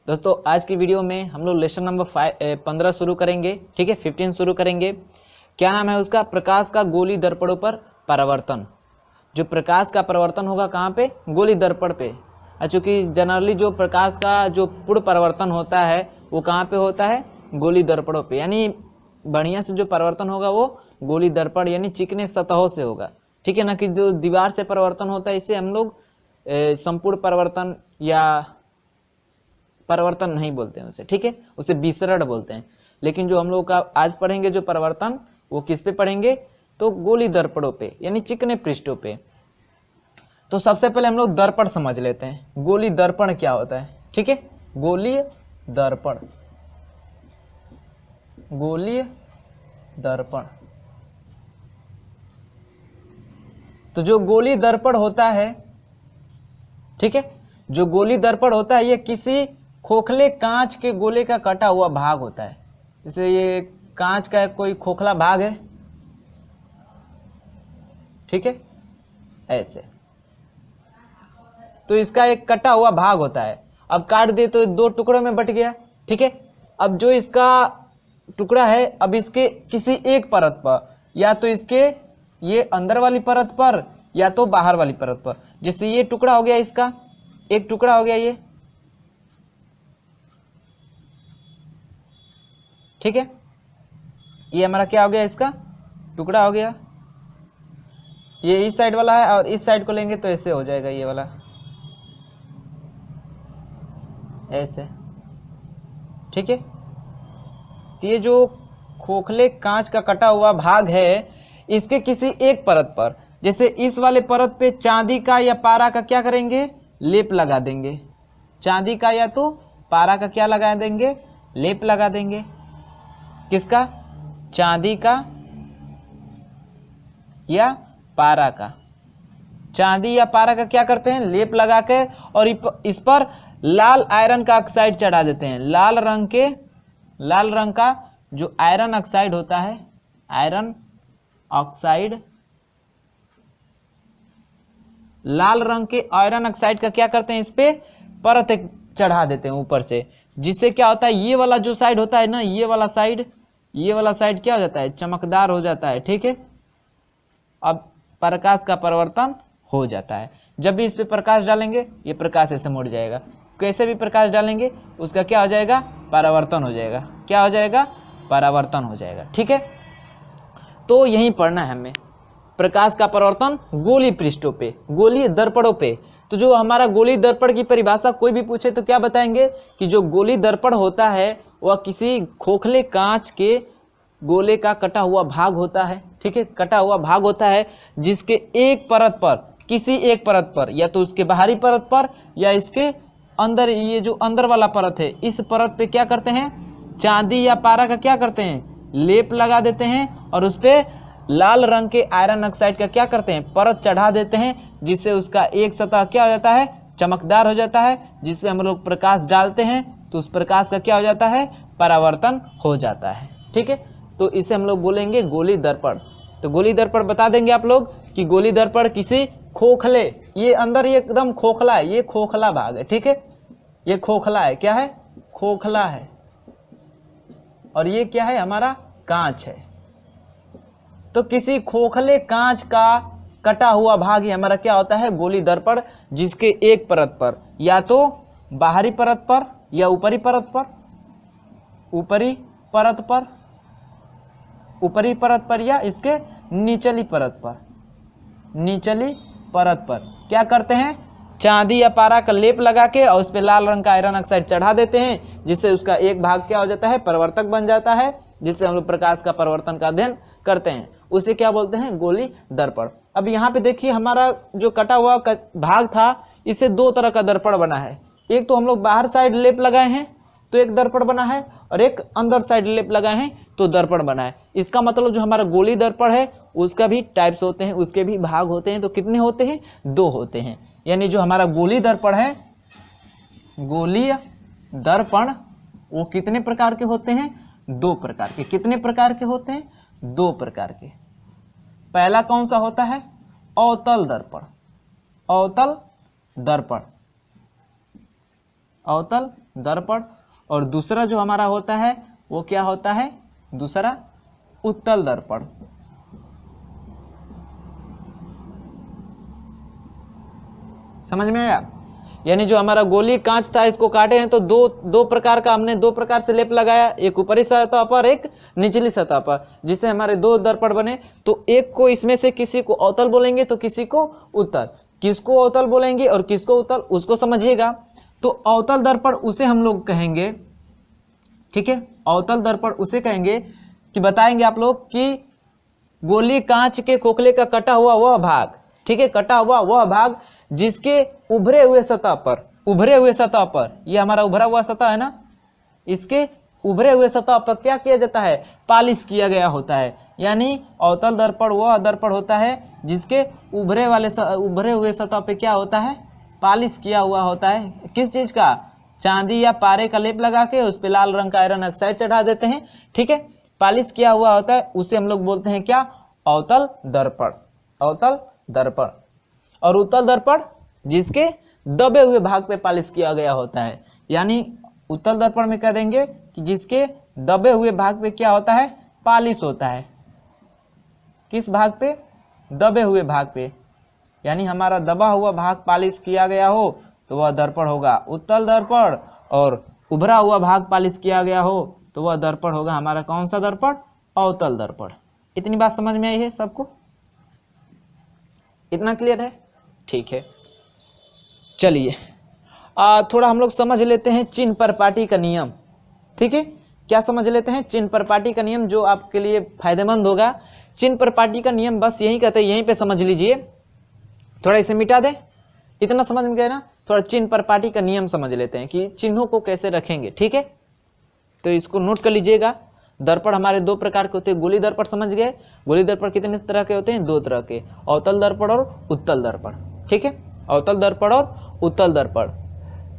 दोस्तों आज की वीडियो में हम लोग लेसन नंबर 15 शुरू करेंगे। ठीक है, 15 शुरू करेंगे। क्या नाम है उसका? प्रकाश का गोली दर्पणों पर परावर्तन। जो प्रकाश का परावर्तन होगा कहाँ पे? गोली दर्पण पे। चूँकि जनरली जो प्रकाश का जो पूर्ण परावर्तन होता है वो कहाँ पे होता है? गोली दर्पणों पे। यानी बढ़िया से जो परावर्तन होगा वो गोली दर्पण यानी चिकने सतहों से होगा। ठीक है ना, कि जो दीवार से परावर्तन होता है इसे हम लोग संपूर्ण परावर्तन या परावर्तन नहीं बोलते हैं उसे। ठीक है, उसे विसरण बोलते हैं। लेकिन जो हम लोग का आज पढ़ेंगे जो परावर्तन, वो किस पे पढ़ेंगे? तो गोली दर्पणों पे यानी चिकने पृष्ठों पे। तो सबसे पहले हम लोग दर्पण समझ लेते हैं। गोली दर्पण क्या होता है? ठीक है, गोलीय दर्पण, गोलीय दर्पण। तो जो गोली दर्पण होता है, ठीक है, जो गोली दर्पण होता है ये किसी खोखले कांच के गोले का कटा हुआ भाग होता है। जैसे ये कांच का कोई खोखला भाग है, ठीक है, ऐसे। तो इसका एक कटा हुआ भाग होता है। अब काट दे तो दो टुकड़ों में बट गया। ठीक है, अब जो इसका टुकड़ा है, अब इसके किसी एक परत पर, या तो इसके ये अंदर वाली परत पर या तो बाहर वाली परत पर। जैसे ये टुकड़ा हो गया, इसका एक टुकड़ा हो गया ये, ठीक है, ये हमारा क्या हो गया? इसका टुकड़ा हो गया। ये इस साइड वाला है और इस साइड को लेंगे तो ऐसे हो जाएगा, ये वाला ऐसे। ठीक है, तो ये जो खोखले कांच का कटा हुआ भाग है इसके किसी एक परत पर, जैसे इस वाले परत पे चांदी का या पारा का क्या करेंगे? लेप लगा देंगे। चांदी का या तो पारा का क्या लगा देंगे? लेप लगा देंगे। किसका? चांदी का या पारा का। चांदी या पारा का क्या करते हैं? लेप लगा के और इस पर लाल आयरन का ऑक्साइड चढ़ा देते हैं। लाल रंग का जो आयरन ऑक्साइड होता है, आयरन ऑक्साइड, लाल रंग के आयरन ऑक्साइड का क्या करते हैं? इस पे परत एक चढ़ा देते हैं ऊपर से, जिससे क्या होता है? ये वाला जो साइड होता है ना, ये वाला साइड क्या हो जाता है? चमकदार हो जाता है। ठीक है, अब प्रकाश का परावर्तन हो जाता है। जब भी इस पे प्रकाश डालेंगे ये प्रकाश ऐसे मुड़ जाएगा। कैसे भी प्रकाश डालेंगे उसका क्या हो जाएगा? परावर्तन हो जाएगा। क्या हो जाएगा? परावर्तन हो जाएगा। ठीक है, तो यही पढ़ना है हमें, प्रकाश का परावर्तन गोली पृष्ठों पे, गोली दर्पणों पे। तो जो हमारा गोली दर्पण की परिभाषा कोई भी पूछे तो क्या बताएंगे? कि जो गोली दर्पण होता है वह किसी खोखले कांच के गोले का कटा हुआ भाग होता है। ठीक है, कटा हुआ भाग होता है जिसके एक परत पर, किसी एक परत पर, या तो उसके बाहरी परत पर या इसके अंदर, ये जो अंदर वाला परत है इस परत पे क्या करते हैं? चांदी या पारा का क्या करते हैं? लेप लगा देते हैं और उस पे लाल रंग के आयरन ऑक्साइड का क्या करते हैं? परत चढ़ा देते हैं, जिससे उसका एक सतह क्या हो जाता है? चमकदार हो जाता है। जिसपे हम लोग प्रकाश डालते हैं तो उस प्रकाश का क्या हो जाता है? परावर्तन हो जाता है। ठीक है, तो इसे हम लोग बोलेंगे गोली दर्पण। तो गोली दर्पण बता देंगे आप लोग कि गोली दर्पण किसी खोखले, ये अंदर ये एकदम खोखला है, ये खोखला भाग है। ठीक है, ये खोखला है। क्या है? खोखला है। और ये क्या है? हमारा कांच है। तो किसी खोखले कांच का कटा हुआ भाग ही हमारा क्या होता है? गोली दर्पण, जिसके एक परत पर, या तो बाहरी परत पर या ऊपरी परत पर, ऊपरी परत पर या इसके निचली परत पर क्या करते हैं? चांदी या पारा का लेप लगा के और उस पर लाल रंग का आयरन ऑक्साइड चढ़ा देते हैं, जिससे उसका एक भाग क्या हो जाता है? परावर्तक बन जाता है, जिसपे हम लोग प्रकाश का परावर्तन का अध्ययन करते हैं। उसे क्या बोलते हैं? गोली दर्पण। अब यहाँ पे देखिए हमारा जो कटा हुआ भाग था, इससे दो तरह का दर्पण बना है। एक तो हम लोग बाहर साइड लेप लगाए हैं तो एक दर्पण बना है, और एक अंदर साइड लेप लगाए हैं तो दर्पण बना है। इसका मतलब जो हमारा गोली दर्पण है उसका भी टाइप्स होते हैं, उसके भी भाग होते हैं। तो कितने होते हैं? दो होते हैं। यानी जो हमारा गोली दर्पण है, गोलीय दर्पण, वो कितने प्रकार के होते हैं? दो प्रकार के। कितने प्रकार के होते हैं? दो प्रकार के। पहला कौन सा होता है? अवतल दर्पण। अवतल दर्पण, अवतल दर्पण, और दूसरा जो हमारा होता है वो क्या होता है, दूसरा उत्तल दर्पण। समझ में आया? यानी जो हमारा गोली कांच था इसको काटे हैं तो दो प्रकार का हमने दो प्रकार से लेप लगाया, एक ऊपरी सतह पर एक निचली सतह पर, जिससे हमारे दो दर्पण बने। तो एक को इसमें से किसी को अवतल बोलेंगे तो किसी को उत्तल, किसको अवतल बोलेंगे और किसको उत्तल उसको समझिएगा। तो अवतल दर्पण उसे हम लोग कहेंगे, ठीक है, अवतल दर्पण उसे कहेंगे कि बताएंगे आप लोग कि गोली कांच के खोखले का कटा हुआ वह भाग, ठीक है, कटा हुआ वह भाग जिसके उभरे हुए सतह पर, उभरे हुए सतह पर, ये हमारा उभरा हुआ सतह है ना, इसके उभरे हुए सतह पर क्या किया जाता है, पालिश किया गया होता है। यानी अवतल दर्पण वह दर्पण होता है जिसके उभरे हुए सतह पे क्या होता है, पालिश किया हुआ होता है। किस चीज का, चांदी या पारे का लेप लगा के उस पे लाल रंग का आयरन ऑक्साइड चढ़ा देते हैं, ठीक है, पालिश किया हुआ होता है, उसे हम लोग बोलते हैं क्या, अवतल दर्पण, अवतल दर्पण। और उत्तल दर्पण जिसके दबे हुए भाग पे पालिश किया गया होता है, यानी उत्तल दर्पण में कह देंगे कि जिसके दबे हुए भाग पे क्या होता है, पालिश होता है। किस भाग पे, दबे हुए भाग पे, यानी हमारा दबा हुआ भाग पालिश किया गया हो तो वह दर्पण होगा उत्तल दर्पण, और उभरा हुआ भाग पालिश किया गया हो तो वह दर्पण होगा हमारा कौन सा दर्पण, अवतल दर्पण। इतनी बात समझ में आई है सबको, इतना क्लियर है? ठीक है, चलिए थोड़ा हम लोग समझ लेते हैं चिन्ह परपाटी का नियम, ठीक है, क्या समझ लेते हैं, चिन्ह परपाटी का नियम जो आपके लिए फायदेमंद होगा। चिन्ह परपाटी का नियम बस यही कहते हैं, यहीं पे समझ लीजिए, थोड़ा इसे मिटा दे, इतना समझ में गया ना। थोड़ा चिन्ह परपाटी का नियम समझ लेते हैं कि चिन्हों को कैसे रखेंगे, ठीक है, तो इसको नोट कर लीजिएगा। दर्पण हमारे दो प्रकार के होते हैं, गोली दर्पण समझ गए, गोली दर्पण कितने तरह के होते हैं, दो तरह के, अवतल दर्पण और उत्तल दर्पण, ठीक है, अवतल दर्पण और उत्तल दर्पण।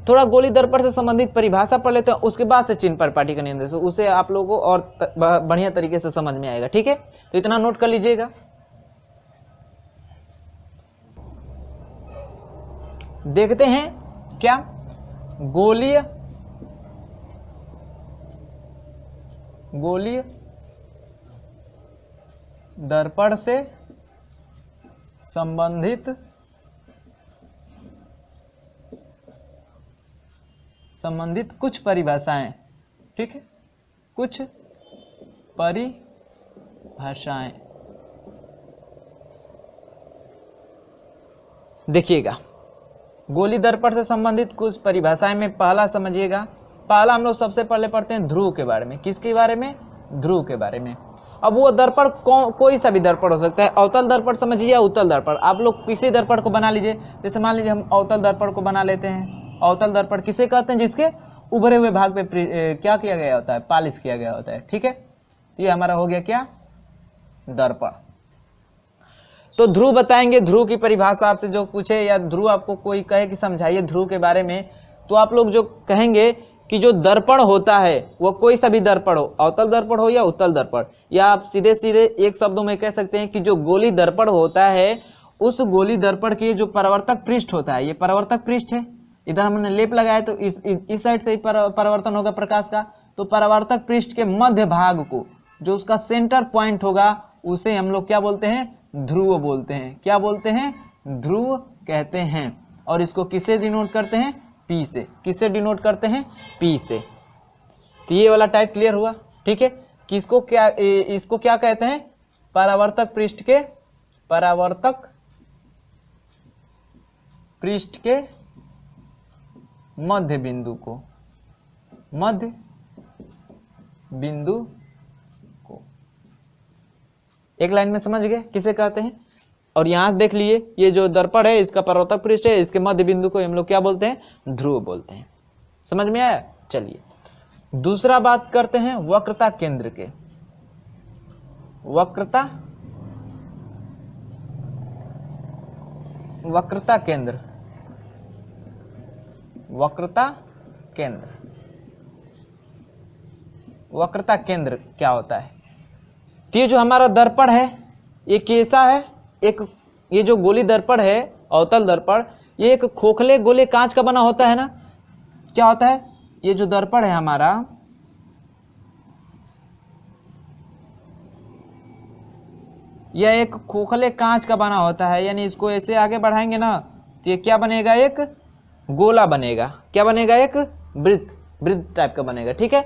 थोड़ा गोली दर्पण से संबंधित परिभाषा पढ़ लेते हैं, उसके बाद से चिन्ह परपाटी का नियम, उसे आप लोगों को और बढ़िया तरीके से समझ में आएगा, ठीक है, तो इतना नोट कर लीजिएगा। देखते हैं क्या, गोलीय दर्पण से संबंधित कुछ परिभाषाएं, ठीक है, कुछ परिभाषाएं देखिएगा। गोली दर्पण से संबंधित कुछ परिभाषाएं में पहला समझिएगा, पहला हम लोग सबसे पहले पढ़ते हैं ध्रुव के बारे में। किसके बारे में, ध्रुव के बारे में। अब वो दर्पण कोई सा भी दर्पण हो सकता है, अवतल दर्पण समझिए या उत्तल दर्पण, आप लोग किसी दर्पण को बना लीजिए। जैसे मान लीजिए हम अवतल दर्पण को बना लेते हैं। अवतल दर्पण किसे कहते हैं, जिसके उभरे हुए भाग पे क्या किया गया होता है, पालिश किया गया होता है, ठीक है, ये हमारा हो गया क्या, दर्पण। तो ध्रुव बताएंगे, ध्रुव की परिभाषा आपसे जो पूछे या ध्रुव आपको कोई कहे कि समझाइए ध्रुव के बारे में, तो आप लोग जो कहेंगे कि जो दर्पण होता है वो कोई सा भी दर्पण हो, अवतल दर्पण हो या उत्तल दर्पण, या आप सीधे सीधे एक शब्दों में कह सकते हैं कि जो गोली दर्पण होता है उस गोली दर्पण के जो परावर्तक पृष्ठ होता है, ये परावर्तक पृष्ठ है, इधर हमने लेप लगाया तो इस साइड से ही परावर्तन होगा प्रकाश का, तो परावर्तक पृष्ठ के मध्य भाग को जो उसका सेंटर पॉइंट होगा उसे हम लोग क्या बोलते हैं, ध्रुव बोलते हैं। क्या बोलते हैं, ध्रुव कहते हैं। और इसको किससे डिनोट करते हैं, पी से। किससे डिनोट करते हैं, पी से। तो ये वाला टाइप क्लियर हुआ, ठीक है। किसको क्या, इसको क्या कहते हैं, परावर्तक पृष्ठ के, परावर्तक पृष्ठ के मध्य बिंदु को, मध्य बिंदु को एक लाइन में समझ गए किसे कहते हैं। और यहां देख लिए, ये जो दर्पण है इसका परावर्तक पृष्ठ है, इसके मध्य बिंदु को हम लोग क्या बोलते हैं, ध्रुव बोलते हैं। समझ में आया। चलिए दूसरा बात करते हैं वक्रता केंद्र के। वक्रता केंद्र, वक्रता केंद्र, वक्रता केंद्र क्या होता है। तो ये जो हमारा दर्पण है ये कैसा है, एक ये जो गोली दर्पण है, अवतल दर्पण, ये एक खोखले गोले कांच का बना होता है ना। क्या होता है, ये जो दर्पण है हमारा, यह एक खोखले कांच का बना होता है, यानी इसको ऐसे आगे बढ़ाएंगे ना तो ये क्या बनेगा, एक गोला बनेगा। क्या बनेगा, एक वृत्त टाइप का बनेगा। ठीक है,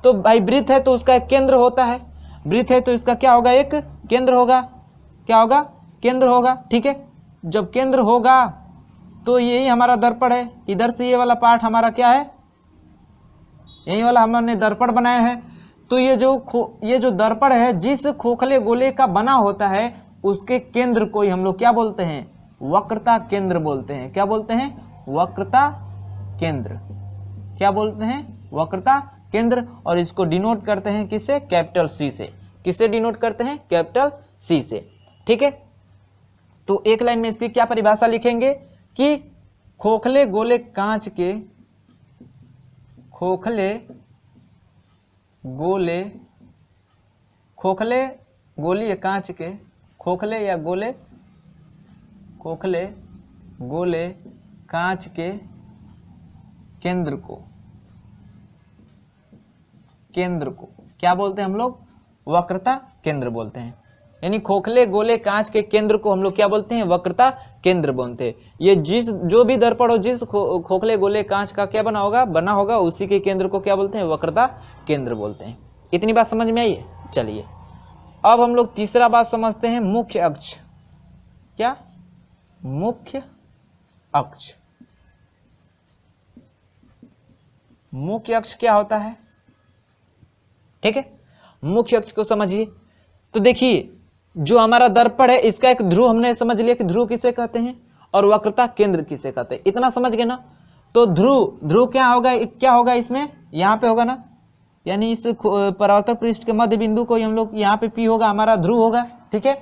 तो भाई वृत्त है तो उसका एक केंद्र होता है, वृत्त है तो इसका क्या होगा, एक केंद्र होगा। क्या होगा, केंद्र होगा। ठीक है, जब केंद्र होगा तो यही हमारा दर्पण है। इधर से ये वाला पार्ट हमारा क्या है, यही वाला हमने दर्पण बनाया है। तो ये जो दर्पण है जिस खोखले गोले का बना होता है उसके केंद्र को ही हम लोग क्या बोलते हैं, वक्रता केंद्र बोलते हैं। क्या बोलते हैं, वक्रता केंद्र। क्या बोलते हैं, वक्रता केंद्र। और इसको डिनोट करते हैं किससे, कैपिटल सी से। किससे डिनोट करते हैं, कैपिटल सी से। ठीक है, तो एक लाइन में इसकी क्या परिभाषा लिखेंगे कि खोखले गोले कांच के, खोखले गोली या कांच के, खोखले या गोले, खोखले गोले कांच के केंद्र को क्या बोलते हैं हम लोग, वक्रता केंद्र बोलते हैं। यानी खोखले गोले कांच के केंद्र को हम लोग क्या बोलते हैं, वक्रता केंद्र बोलते हैं। ये जो भी दर्पण हो जिस खोखले गोले कांच का क्या बना होगा उसी के केंद्र को क्या बोलते हैं, वक्रता केंद्र बोलते हैं। इतनी बात समझ में आई है। चलिए अब हम लोग तीसरा बात समझते हैं, मुख्य अक्ष। क्या, मुख्य अक्ष। मुख्य अक्ष क्या होता है, ठीक है, मुख्य अक्ष को समझिए। तो देखिए जो हमारा दर्पण है इसका एक ध्रुव हमने समझ लिया कि ध्रुव किसे कहते हैं और वक्रता केंद्र किसे कहते हैं। इतना समझ गए ना। तो ध्रुव क्या होगा इसमें, यहां पे होगा ना, यानी इस परावर्तक पृष्ठ के मध्य बिंदु को हम लोग यहाँ पे P होगा, हमारा ध्रुव होगा। ठीक है,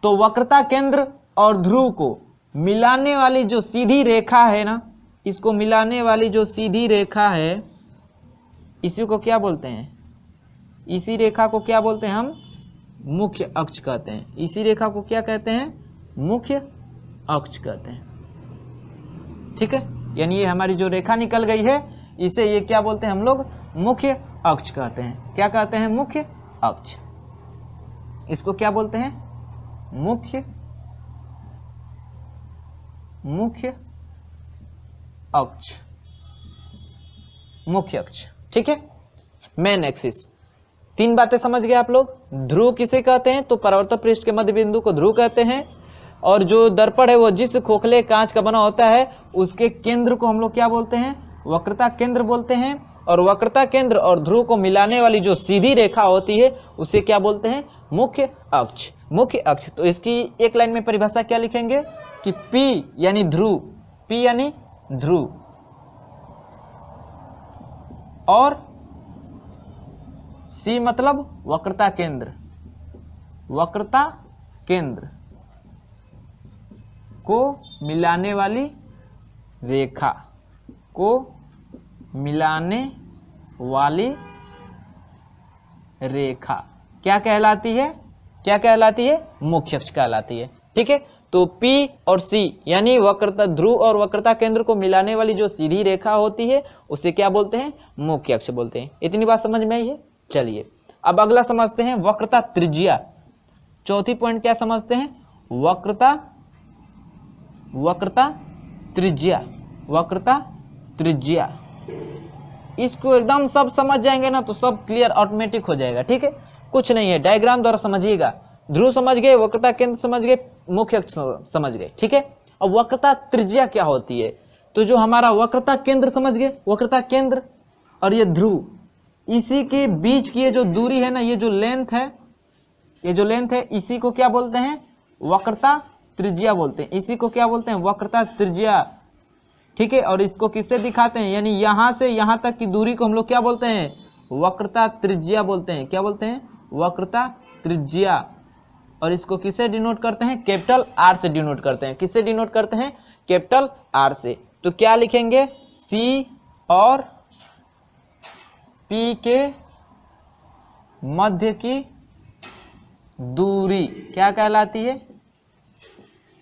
तो वक्रता केंद्र और ध्रुव को मिलाने वाली जो सीधी रेखा है ना, इसको मिलाने वाली जो सीधी रेखा है इसी को क्या बोलते हैं, इसी रेखा को क्या बोलते हैं हम, मुख्य अक्ष कहते हैं। इसी रेखा को क्या कहते हैं, मुख्य अक्ष कहते हैं। ठीक है, यानी ये हमारी जो रेखा निकल गई है इसे ये क्या बोलते हैं हम लोग, मुख्य अक्ष कहते हैं। क्या कहते हैं, मुख्य अक्ष। इसको क्या बोलते हैं, मुख्य अक्ष, मुख्य अक्ष। ठीक है, मेन एक्सिस। तीन बातें समझ गए आप लोग। ध्रुव किसे कहते हैं, तो परावर्तक पृष्ठ के मध्य बिंदु को ध्रुव कहते हैं। और जो दर्पण है वो जिस खोखले कांच का बना होता है उसके केंद्र को हम लोग क्या बोलते हैं, वक्रता केंद्र बोलते हैं। और वक्रता केंद्र और ध्रुव को मिलाने वाली जो सीधी रेखा होती है उसे क्या बोलते हैं, मुख्य अक्ष। मुख्य अक्ष। तो इसकी एक लाइन में परिभाषा क्या लिखेंगे कि P यानी ध्रुव, P यानी ध्रुव, और C मतलब वक्रता केंद्र, वक्रता केंद्र को मिलाने वाली रेखा, को मिलाने वाली रेखा क्या कहलाती है, क्या कहलाती है, मुख्य अक्ष कहलाती है। ठीक है, तो P और C यानी वक्रता ध्रुव और वक्रता केंद्र को मिलाने वाली जो सीधी रेखा होती है उसे क्या बोलते हैं, मुख्य अक्ष बोलते हैं। इतनी बात समझ में आई है। चलिए अब अगला समझते हैं वक्रता त्रिज्या। चौथी पॉइंट क्या समझते हैं, वक्रता त्रिज्या, वक्रता त्रिज्या। इसको एकदम सब समझ जाएंगे ना तो सब क्लियर ऑटोमेटिक हो जाएगा। ठीक है, कुछ नहीं है, डायग्राम द्वारा समझिएगा। ध्रुव समझ गए, वक्रता केंद्र समझ गए, मुख्य अक्ष समझ गए। ठीक है, अब वक्रता त्रिज्या क्या होती है, तो जो हमारा वक्रता केंद्र समझ गए, वक्रता केंद्र और ये ध्रुव, इसी के बीच की ये जो दूरी है ना, ये जो लेंथ है, ये जो लेंथ है इसी को क्या बोलते हैं, वक्रता त्रिज्या बोलते हैं। इसी को क्या बोलते हैं, वक्रता त्रिज्या। ठीक है, और इसको किससे दिखाते हैं, यानी यहां से यहां तक की दूरी को हम लोग क्या बोलते हैं, वक्रता त्रिज्या बोलते हैं। क्या बोलते हैं, वक्रता त्रिज्या। और इसको किससे डिनोट करते हैं, कैपिटल आर से डिनोट करते हैं। किससे डिनोट करते हैं, कैपिटल आर से। तो क्या लिखेंगे, सी और पी के मध्य की दूरी क्या कहलाती है,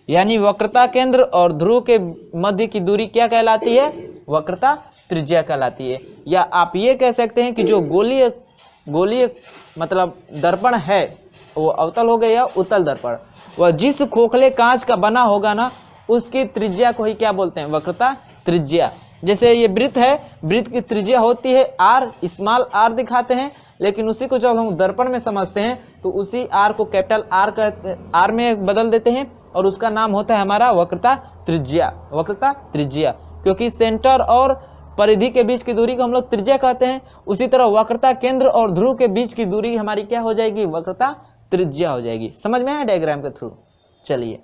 यानी वक्रता केंद्र और ध्रुव के मध्य की दूरी क्या कहलाती है, वक्रता त्रिज्या कहलाती है। या आप ये कह सकते हैं कि जो गोलीय मतलब दर्पण है वो अवतल हो गया या उत्तल दर्पण, वह जिस खोखले कांच का बना होगा ना उसकी त्रिज्या को ही क्या बोलते हैं, वक्रता त्रिज्या। जैसे ये वृत्त है, वृत्त की त्रिज्या होती है r, स्मॉल r दिखाते हैं, लेकिन उसी को जब हम दर्पण में समझते हैं तो उसी r को कैपिटल R में बदल देते हैं और उसका नाम होता है हमारा वक्रता त्रिज्या। वक्रता त्रिज्या, क्योंकि सेंटर और परिधि के बीच की दूरी को हम लोग त्रिज्या कहते हैं। उसी तरह वक्रता केंद्र और ध्रुव के बीच की दूरी हमारी क्या हो जाएगी, वक्रता त्रिज्या हो जाएगी। समझ में आया डायग्राम के थ्रू? चलिए,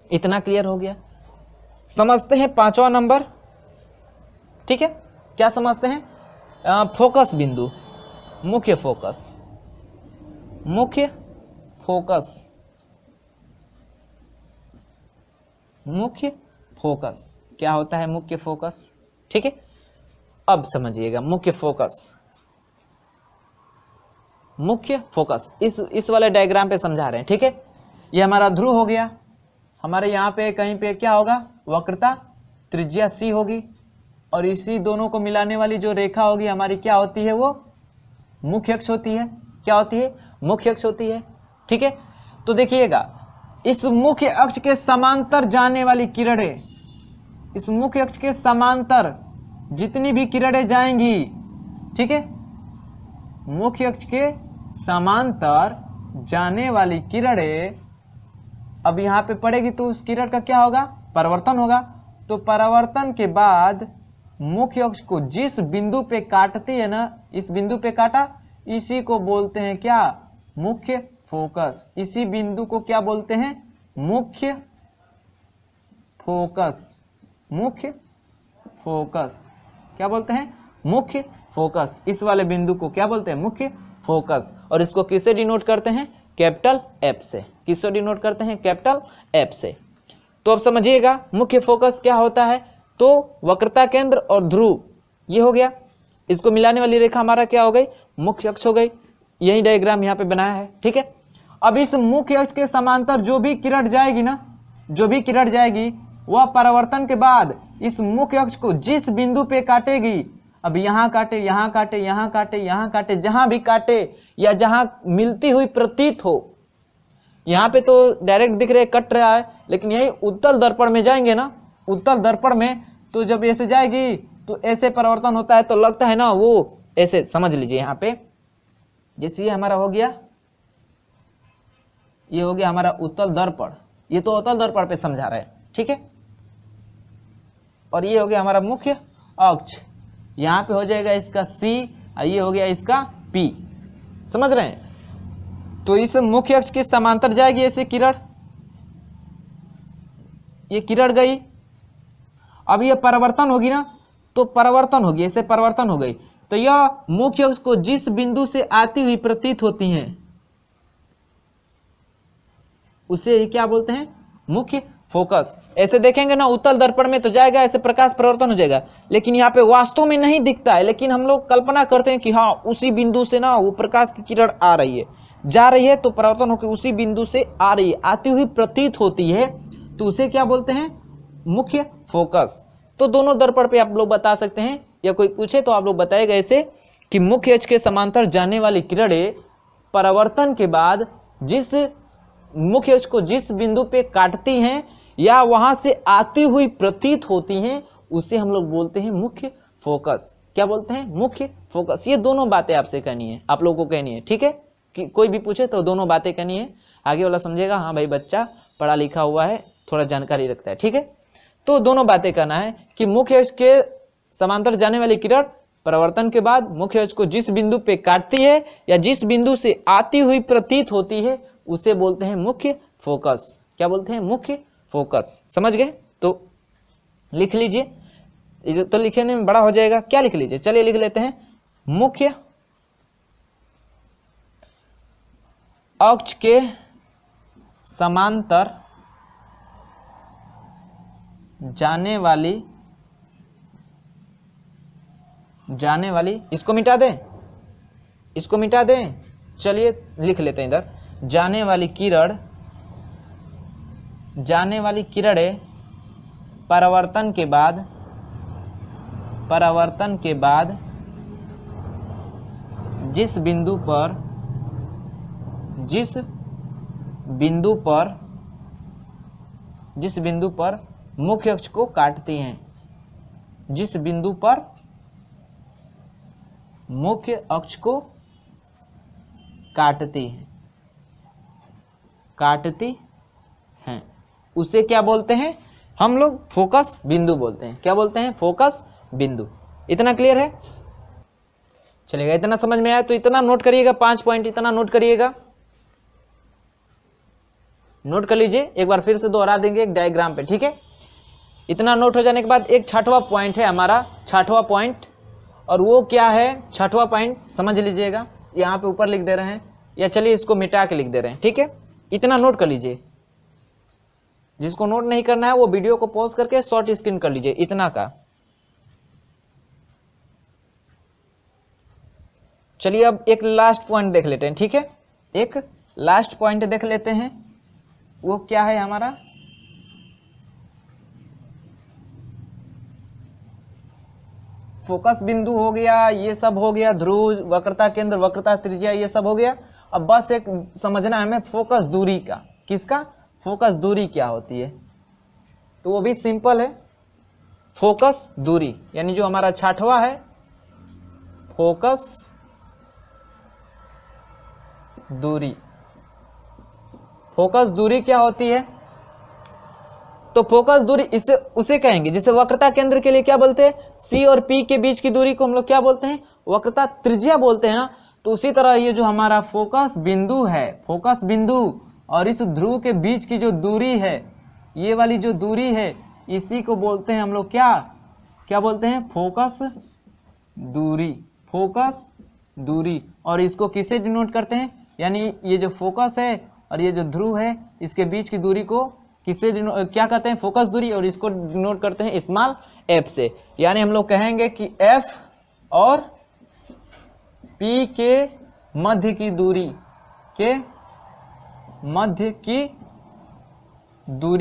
इतना क्लियर हो गया। समझते हैं 5वां नंबर। ठीक है, क्या समझते हैं? फोकस बिंदु, मुख्य फोकस। मुख्य फोकस, मुख्य फोकस क्या होता है? मुख्य फोकस। ठीक है, अब समझिएगा मुख्य फोकस। मुख्य फोकस इस वाले डायग्राम पे समझा रहे हैं। ठीक है, ये हमारा ध्रुव हो गया, हमारे यहाँ पे कहीं पे क्या होगा, वक्रता त्रिज्या C होगी, और इसी दोनों को मिलाने वाली जो रेखा होगी हमारी क्या होती है, वो मुख्य अक्ष होती है। क्या होती है? मुख्य अक्ष होती है। ठीक है, तो देखिएगा इस मुख्य अक्ष के समांतर जाने वाली किरणें, इस मुख्य अक्ष के समांतर जितनी भी किरणें जाएंगी, ठीक है, मुख्य अक्ष के समांतर जाने वाली किरणें अब यहाँ पे पड़ेगी तो उस किरण का क्या होगा, परावर्तन होगा। तो परावर्तन के बाद मुख्य अक्ष को जिस बिंदु पे काटती है ना, इस बिंदु पे काटा, इसी को बोलते हैं क्या, मुख्य फोकस। इसी बिंदु को क्या बोलते हैं, मुख्य फोकस। मुख्य फोकस क्या बोलते हैं, मुख्य फोकस। इस वाले बिंदु को क्या बोलते हैं, मुख्य फोकस। और इसको किससे डिनोट करते हैं, कैपिटल F से। किससे डिनोट करते हैं, कैपिटल F से। तो अब समझिएगा मुख्य फोकस क्या होता है, तो वक्रता केंद्र और ध्रुव ये हो गया, इसको मिलाने वाली रेखा हमारा क्या हो गई, मुख्य अक्ष हो गई। यही डायग्राम यहाँ पे बनाया है। ठीक है, अब इस मुख्य अक्ष के समांतर जो भी किरण जाएगी ना, जो भी किरण जाएगी वह परावर्तन के बाद इस मुख्य अक्ष को जिस बिंदु पे काटेगी, अब यहाँ काटे, यहाँ काटे, यहाँ काटे, यहाँ काटे, जहां भी काटे या जहां मिलती हुई प्रतीत हो, यहाँ पे तो डायरेक्ट दिख रहे कट रहा है, लेकिन यही उत्तल दर्पण में जाएंगे ना, उत्तल दर्पण में तो जब ऐसे जाएगी तो ऐसे परावर्तन होता है, तो लगता है ना वो ऐसे। समझ लीजिए यहाँ पे जैसे ये हमारा हो गया, ये हो गया हमारा उत्तल दर्पण, ये तो उत्तल दर्पण पे समझा रहे हैं। ठीक है, और ये हो गया हमारा मुख्य अक्ष, यहाँ पे हो जाएगा इसका C और ये हो गया इसका P। समझ रहे हैं? तो इस मुख्य अक्ष के समांतर जाएगी ऐसे किरण, ये किरण गई, अब ये परावर्तन होगी ना, तो परावर्तन होगी, ऐसे परावर्तन हो गई, तो यह मुख्य अक्ष को जिस बिंदु से आती हुई प्रतीत होती हैं उसे क्या बोलते हैं, मुख्य फोकस। ऐसे देखेंगे ना उत्तल दर्पण में तो जाएगा ऐसे प्रकाश परावर्तन हो जाएगा, लेकिन यहाँ पे वास्तव में नहीं दिखता है, लेकिन हम लोग कल्पना करते हैं कि हाँ उसी बिंदु से ना वो प्रकाश की किरण आ रही है, जा रही है, तो परावर्तन होकर उसी बिंदु से आ रही है, आती हुई प्रतीत होती है, तो उसे क्या बोलते हैं, मुख्य फोकस। तो दोनों दर्पण पे आप लोग बता सकते हैं, या कोई पूछे तो आप लोग बताएगा ऐसे कि मुख्य अक्ष के समांतर जाने वाली किरणें परावर्तन के बाद जिस मुख्य अक्ष को जिस बिंदु पे काटती हैं या वहां से आती हुई प्रतीत होती हैं उसे हम लोग बोलते हैं मुख्य फोकस। क्या बोलते हैं, मुख्य फोकस। ये दोनों बातें आपसे कहनी है, आप लोगों को कहनी है। ठीक है, कि कोई भी पूछे तो दोनों बातें कहनी है, आगे वाला समझेगा हाँ भाई बच्चा पढ़ा लिखा हुआ है, थोड़ा जानकारी रखता है। ठीक है, तो दोनों बातें कहना है कि मुख्य अक्ष के समांतर जाने वाली किरण परावर्तन के बाद मुख्य अक्ष को जिस बिंदु पे काटती है या जिस बिंदु से आती हुई प्रतीत होती है उसे बोलते हैं मुख्य फोकस। क्या बोलते हैं, मुख्य फोकस। समझ गए? तो लिख लीजिए, तो लिखने में बड़ा हो जाएगा, क्या लिख लीजिए, चलिए लिख लेते हैं, मुख्य अक्ष के समांतर जाने वाली इसको मिटा दें, इसको मिटा दें, चलिए लिख लेते हैं इधर, जाने वाली किरणें परावर्तन के बाद परावर्तन के बाद जिस बिंदु पर मुख्य अक्ष को काटती हैं, जिस बिंदु पर मुख्य अक्ष को काटती हैं उसे क्या बोलते हैं हम लोग? फोकस बिंदु बोलते हैं। क्या बोलते हैं? फोकस बिंदु। इतना क्लियर है? चलेगा, इतना समझ में आया तो इतना नोट करिएगा, 5 पॉइंट इतना नोट करिएगा, नोट कर लीजिए। एक बार फिर से दोहरा देंगे एक डायग्राम पे, ठीक है? इतना नोट हो जाने के बाद एक 6वां पॉइंट है हमारा, 6वां पॉइंट। और वो क्या है 6वां पॉइंट? समझ लीजिएगा, यहाँ पे ऊपर लिख दे रहे हैं, या चलिए इसको मिटा के लिख दे रहे हैं, ठीक है? इतना नोट कर लीजिए। जिसको नोट नहीं करना है वो वीडियो को पॉज करके शॉर्ट स्क्रीन कर लीजिए, इतना का। चलिए अब एक लास्ट पॉइंट देख लेते हैं, ठीक है? एक लास्ट पॉइंट देख लेते हैं, वो क्या है हमारा? फोकस बिंदु हो गया, ये सब हो गया, ध्रुव, वक्रता केंद्र, वक्रता त्रिज्या, ये सब हो गया। अब बस एक समझना है हमें फोकस दूरी का। किसका? फोकस दूरी क्या होती है, तो वो भी सिंपल है। फोकस दूरी यानी जो हमारा 6वां है, फोकस दूरी। फोकस दूरी क्या होती है? तो फोकस दूरी इससे उसे कहेंगे जिसे वक्रता केंद्र के लिए क्या बोलते हैं? सी और पी के बीच की दूरी को हम लोग क्या बोलते हैं? वक्रता त्रिज्या बोलते हैं ना। तो उसी तरह ये जो हमारा फोकस बिंदु है, फोकस बिंदु और इस ध्रुव के बीच की जो दूरी है, ये वाली जो दूरी है, इसी को बोलते हैं हम लोग क्या बोलते हैं? फोकस दूरी। फोकस दूरी। और इसको किससे डिनोट करते हैं? यानी ये जो फोकस है और ये जो ध्रुव है, इसके बीच की दूरी को किससे क्या कहते हैं? फोकस दूरी। और इसको डिनोट करते हैं स्मॉल एफ से। यानी हम लोग कहेंगे कि एफ और पी के मध्य की दूरी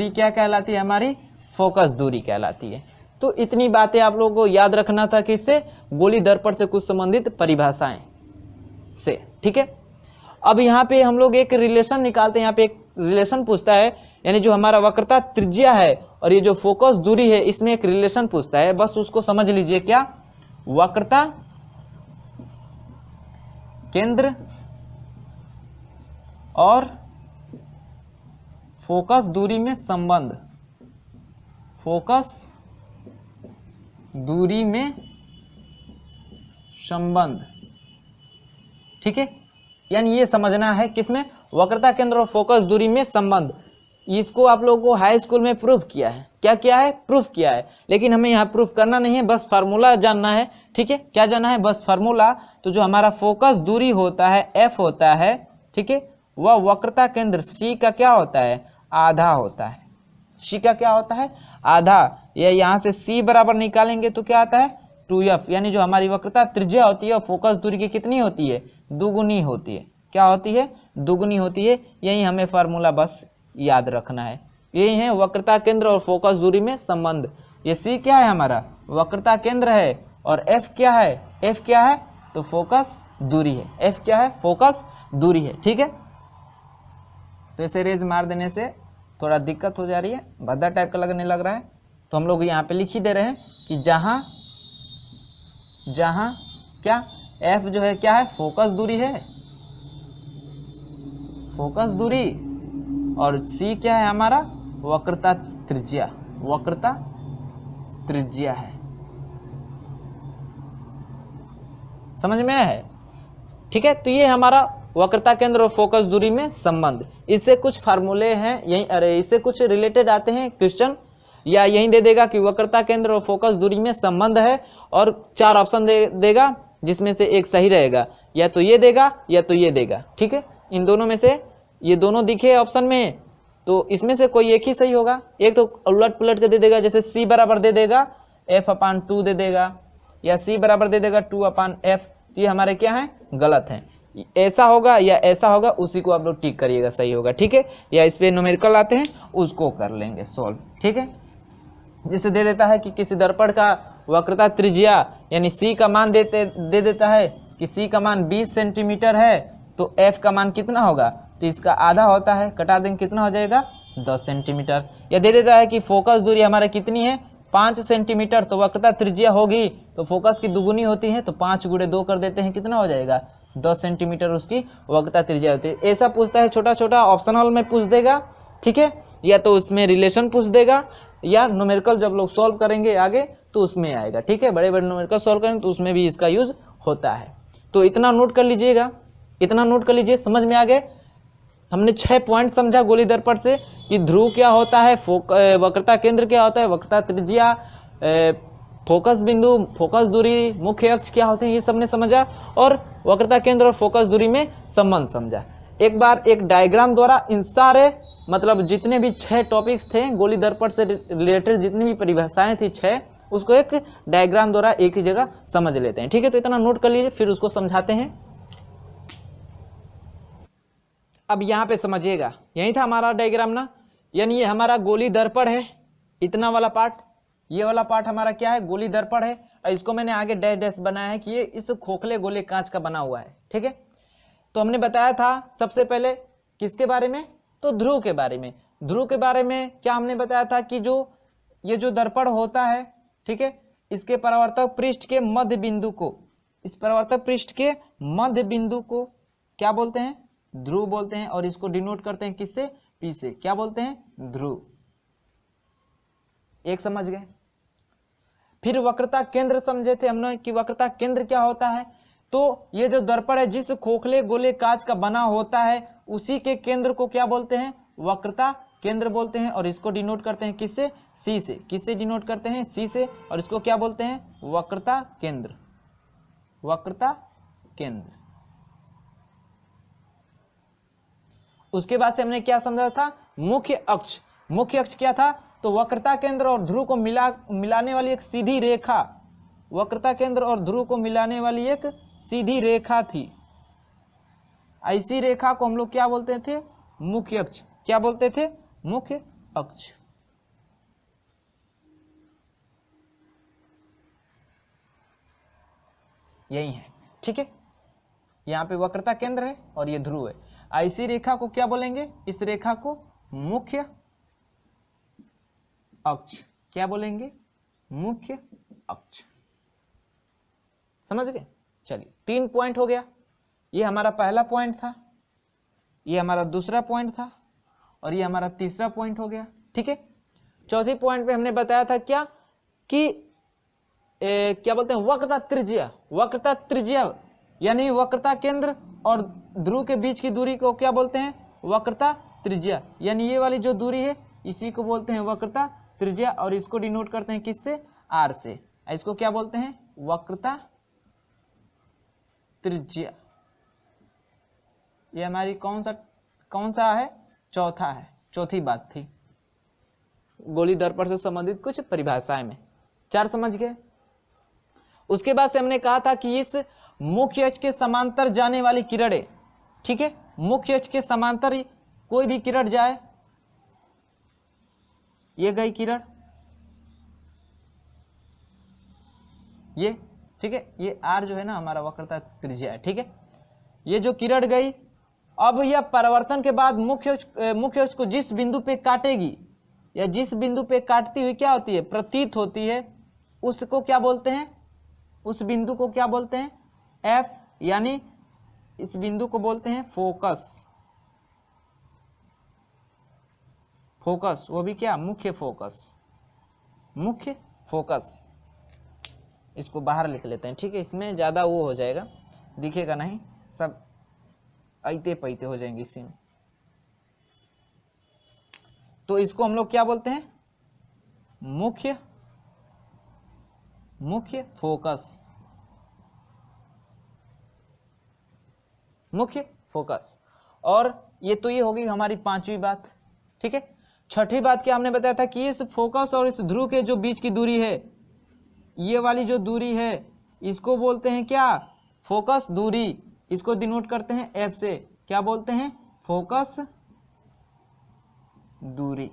क्या कहलाती है? हमारी फोकस दूरी कहलाती है। तो इतनी बातें आप लोगों को याद रखना था, किससे? गोली दर्पण से कुछ संबंधित परिभाषाएं से, ठीक है? अब यहाँ पे हम लोग एक रिलेशन निकालते हैं। यहाँ पे एक रिलेशन पूछता है, यानी जो हमारा वक्रता त्रिज्या है और ये जो फोकस दूरी है, इसमें एक रिलेशन पूछता है। बस उसको समझ लीजिए। क्या? वक्रता केंद्र और फोकस दूरी में संबंध। फोकस दूरी में संबंध, ठीक है? यानी ये समझना है किसमें? वक्रता केंद्र और फोकस दूरी में संबंध। इसको आप लोगों को हाई स्कूल में प्रूफ किया है। क्या किया है? प्रूफ किया है। लेकिन हमें यहाँ प्रूफ करना नहीं है, बस फार्मूला जानना है, ठीक है? क्या जानना है? बस फार्मूला। तो जो हमारा फोकस दूरी होता है, एफ होता है, ठीक है, वह वक्रता केंद्र सी का क्या होता है? आधा होता है। सी का क्या होता है? आधा। या यहाँ से सी बराबर निकालेंगे तो क्या आता है? 2f। यानी जो हमारी वक्रता त्रिज्या होती है और फोकस दूरी की कितनी होती है? दुगुनी होती है। क्या होती है? दुगुनी होती है। यही हमें फार्मूला बस याद रखना है। यही है वक्रता केंद्र और फोकस दूरी में संबंध। ये सी क्या है? हमारा वक्रता केंद्र है। और एफ क्या है? एफ क्या है? तो फोकस दूरी है। एफ क्या है? फोकस दूरी है, ठीक है? तो ऐसे रेज मार देने से थोड़ा दिक्कत हो जा रही है, भद्दा टाइप का लगने लग रहा है, तो हम लोग यहाँ पे लिख ही दे रहे हैं कि जहां क्या एफ जो है क्या है? फोकस दूरी है, फोकस दूरी। और सी क्या है? हमारा वक्रता त्रिज्या। वक्रता त्रिज्या है। समझ में आया है? ठीक है? तो ये हमारा वक्रता केंद्र और फोकस दूरी में संबंध। इससे कुछ फार्मूले हैं यही, अरे इससे कुछ रिलेटेड आते हैं क्वेश्चन, या यही दे देगा कि वक्रता केंद्र और फोकस दूरी में संबंध है, और 4 ऑप्शन देगा जिसमें से एक सही रहेगा। या तो ये देगा या तो ये देगा, ठीक है? इन दोनों में से ये दोनों दिखे ऑप्शन में, तो इसमें से कोई एक ही सही होगा। एक तो उलट पुलट के दे देगा, जैसे सी बराबर दे देगा f/2 दे देगा, या सी बराबर दे देगा 2/f। तो ये हमारे क्या है? गलत है। ऐसा होगा या ऐसा होगा, उसी को आप लोग टिक करिएगा, सही होगा, ठीक है? या इस पे न्यूमेरिकल आते हैं, उसको कर लेंगे सॉल्व, ठीक है? जैसे दे देता है कि किसी दर्पण का वक्रता त्रिज्या यानी सी का मान दे देता है कि सी का मान 20 सेंटीमीटर है, तो एफ का मान कितना होगा, तो इसका आधा होता है, कटा देंगे कितना हो जाएगा 10 सेंटीमीटर। या दे देता है कि फोकस दूरी हमारा कितनी है 5 सेंटीमीटर, तो वक्रता त्रिज्या होगी तो फोकस की दुगुनी होती है, तो 5 × 2 कर देते हैं, कितना हो जाएगा 10 सेंटीमीटर उसकी वक्रता त्रिज्या होती है। ऐसा पूछता है, छोटा छोटा ऑप्शनल में पूछ देगा, ठीक है, या तो उसमें रिलेशन पूछ देगा, या न्यूमेरिकल जब लोग सॉल्व करेंगे आगे तो उसमें आएगा, ठीक है, बड़े बड़े न्यूमेरिकल सॉल्व करेंगे तो उसमें भी इसका यूज होता है। तो इतना नोट कर लीजिएगा, इतना नोट कर लीजिए, समझ में आ गए। हमने 6 पॉइंट समझा गोली दर्पण से कि ध्रुव क्या होता है, वक्रता केंद्र क्या होता है, वक्रता त्रिज्या, फोकस बिंदु, फोकस दूरी, मुख्य अक्ष क्या होते हैं, ये सबने समझा, और वक्रता केंद्र और फोकस दूरी में संबंध समझा। एक बार एक डायग्राम द्वारा इन सारे मतलब जितने भी 6 टॉपिक्स थे गोली दर्पण से रिलेटेड, जितनी भी परिभाषाएं थी 6, उसको एक डायग्राम द्वारा एक ही जगह समझ लेते हैं, ठीक है। तो इतना नोट कर लीजिए, फिर उसको समझाते हैं। अब यहाँ पे समझिएगा, यही था हमारा डायग्राम ना, यानी ये हमारा गोली दर्पण है, इतना वाला पार्ट, ये वाला पार्ट हमारा क्या है, गोली दर्पण है, और इसको मैंने आगे डैश डैश बनाया है कि ये इस खोखले गोले कांच का बना हुआ है, ठीक है। तो हमने बताया था सबसे पहले किसके बारे में, तो ध्रुव के बारे में। ध्रुव के बारे में क्या हमने बताया था कि जो ये जो दर्पण होता है, ठीक है, इसके परावर्तक पृष्ठ के मध्य बिंदु को, इस परावर्तक पृष्ठ के मध्य बिंदु को क्या बोलते हैं, ध्रुव बोलते हैं, और इसको डिनोट करते हैं किससे, पी से, क्या बोलते हैं, ध्रुव। एक समझ गए। फिर वक्रता केंद्र समझे थे हमने कि वक्रता केंद्र क्या होता है, तो ये जो दर्पण है जिस खोखले गोले कांच का बना होता है उसी के केंद्र को क्या बोलते हैं, वक्रता केंद्र बोलते हैं, और इसको डिनोट करते हैं किससे, सी से। किससे डिनोट करते हैं, सी से, और इसको क्या बोलते हैं, वक्रता केंद्र, वक्रता केंद्र। उसके बाद से हमने क्या समझा था, मुख्य अक्ष। मुख्य अक्ष क्या था, तो वक्रता केंद्र और ध्रुव को मिलाने वाली एक सीधी रेखा, वक्रता केंद्र और ध्रुव को मिलाने वाली एक सीधी रेखा थी, ऐसी रेखा को हम लोग क्या बोलते थे, मुख्य अक्ष। क्या बोलते थे, मुख्य अक्ष। यही है, ठीक है, यहाँ पे वक्रता केंद्र है और ये ध्रुव है, ऐसी रेखा को क्या बोलेंगे, इस रेखा को मुख्य अक्ष। क्या बोलेंगे, मुख्य अक्ष। समझ गए। चलिए 3 पॉइंट हो गया, ये हमारा पहला पॉइंट था, ये हमारा दूसरा पॉइंट था, और ये हमारा तीसरा पॉइंट हो गया, ठीक है। चौथे पॉइंट पे हमने बताया था क्या कि क्या बोलते हैं, वक्रता त्रिज्या। वक्रता त्रिज्या यानी वक्रता केंद्र और ध्रुव के बीच की दूरी को क्या बोलते हैं, वक्रता त्रिज्या। यानी ये वाली जो दूरी है इसी को बोलते हैं वक्रता त्रिज्या, और इसको डिनोट करते हैं किससे, आर से। इसको क्या बोलते हैं, वक्रता त्रिज्या। ये हमारी कौन सा है, चौथा है, चौथी बात थी गोली दर्पण से संबंधित कुछ परिभाषाएं में। 4 समझ गए। उसके बाद से हमने कहा था कि इस मुख्य अक्ष के समांतर जाने वाली किरणें, ठीक है, मुख्य अक्ष के समांतर कोई भी किरण जाए, ये गई किरण, ये, ठीक है, ये आर जो है ना हमारा वक्रता त्रिज्या है, ठीक है। ये जो किरण गई, अब यह परिवर्तन के बाद मुख्य अक्ष को जिस बिंदु पे काटेगी, या जिस बिंदु पे काटती हुई क्या होती है, प्रतीत होती है, उसको क्या बोलते हैं, उस बिंदु को क्या बोलते हैं, एफ, यानी इस बिंदु को बोलते हैं फोकस। फोकस, वो भी क्या, मुख्य फोकस, मुख्य फोकस। इसको बाहर लिख लेते हैं, ठीक है, इसमें ज्यादा वो हो जाएगा, दिखेगा नहीं, सब ऐते पैते हो जाएंगे इसी में। तो इसको हम लोग क्या बोलते हैं, मुख्य फोकस, मुख्य फोकस। और ये तो ये होगी हमारी 5वीं बात, ठीक है। 6ठी बात क्या हमने बताया था कि इस फोकस और इस ध्रुव के जो बीच की दूरी है, ये वाली जो दूरी है इसको बोलते हैं क्या, फोकस दूरी। इसको डिनोट करते हैं एफ से, क्या बोलते हैं, फोकस दूरी,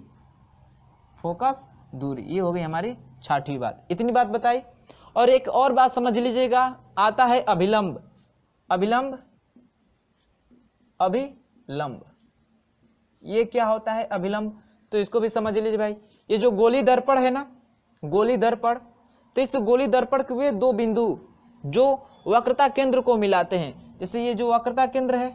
फोकस दूरी। ये हो गई हमारी 6ठी बात। इतनी बात बताई। और एक और बात समझ लीजिएगा, आता है अभिलंब, अभिलंब, अभिलंब, ये क्या होता है अभिलंब, तो इसको भी समझ लीजिए भाई। ये जो गोली दर्पण है ना, गोली दर्पण, तो इस गोली दर्पण के वे दो बिंदु जो वक्रता केंद्र को मिलाते हैं, जैसे ये जो वक्रता केंद्र है